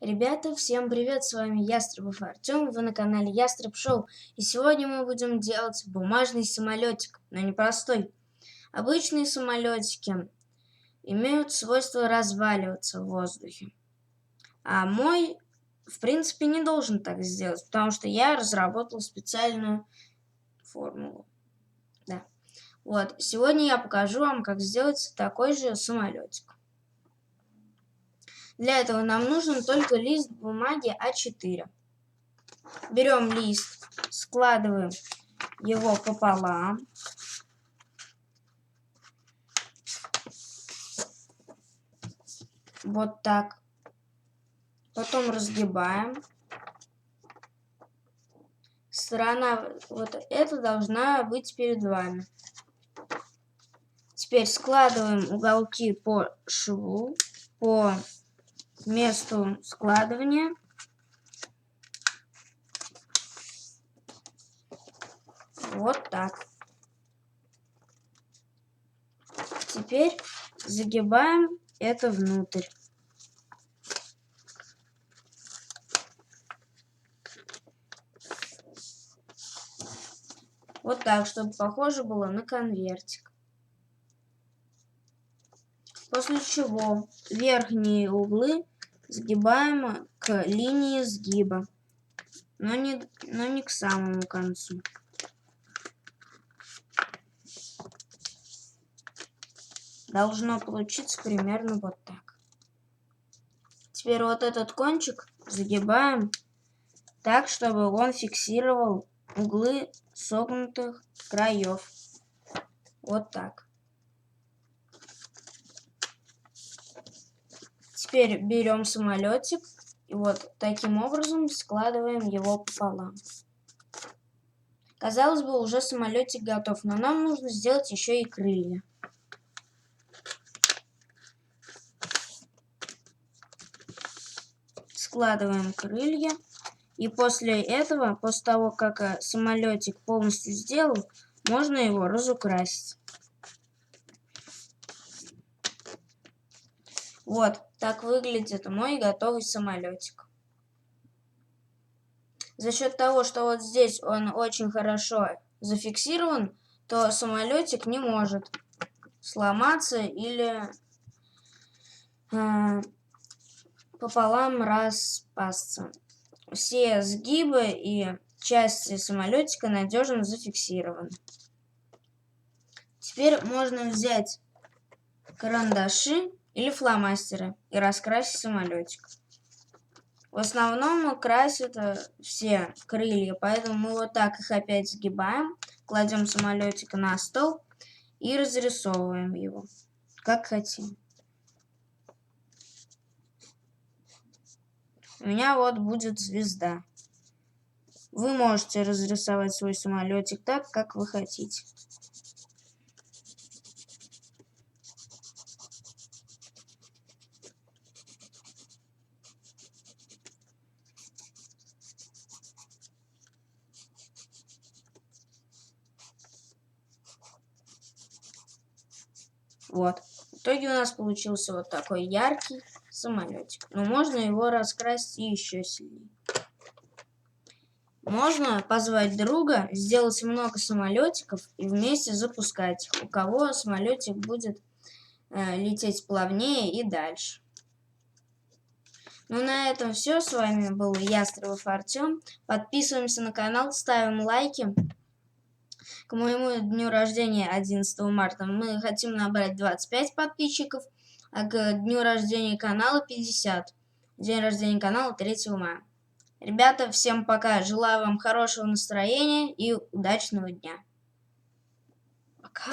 Ребята, всем привет, с вами Ястребов Артем, вы на канале Ястреб Шоу, и сегодня мы будем делать бумажный самолетик, но не простой. Обычные самолетики имеют свойство разваливаться в воздухе, а мой, в принципе, не должен так сделать, потому что я разработал специальную формулу. Да. Вот, сегодня я покажу вам, как сделать такой же самолетик. Для этого нам нужен только лист бумаги А4. Берем лист, складываем его пополам. Вот так. Потом разгибаем. Сторона вот эта должна быть перед вами. Теперь складываем уголки по шву, по месту складывания. Вот так. Теперь загибаем это внутрь. Вот так, чтобы похоже было на конвертик. После чего верхние углы сгибаем к линии сгиба, но не к самому концу. Должно получиться примерно вот так. Теперь вот этот кончик загибаем так, чтобы он фиксировал углы согнутых краев. Вот так. Теперь берем самолетик и вот таким образом складываем его пополам. Казалось бы, уже самолетик готов, но нам нужно сделать еще и крылья. Складываем крылья. И после этого, после того, как самолетик полностью сделан, можно его разукрасить. Вот так выглядит мой готовый самолетик. За счет того, что вот здесь он очень хорошо зафиксирован, то самолетик не может сломаться или пополам распасться. Все сгибы и части самолетика надежно зафиксированы. Теперь можно взять карандаши или фломастеры и раскрасить самолетик. В основном красят все крылья, поэтому мы вот так их опять сгибаем, кладем самолетик на стол и разрисовываем его, как хотим. У меня вот будет звезда. Вы можете разрисовать свой самолетик так, как вы хотите. Вот. В итоге у нас получился вот такой яркий самолетик. Но можно его раскрасить еще сильнее. Можно позвать друга, сделать много самолетиков и вместе запускать их. У кого самолетик будет лететь плавнее и дальше. Ну, на этом все. С вами был Ястребов Артем. Подписываемся на канал, ставим лайки. К моему дню рождения 11 марта мы хотим набрать 25 подписчиков, а к дню рождения канала 50. День рождения канала 3 мая. Ребята, всем пока. Желаю вам хорошего настроения и удачного дня. Пока.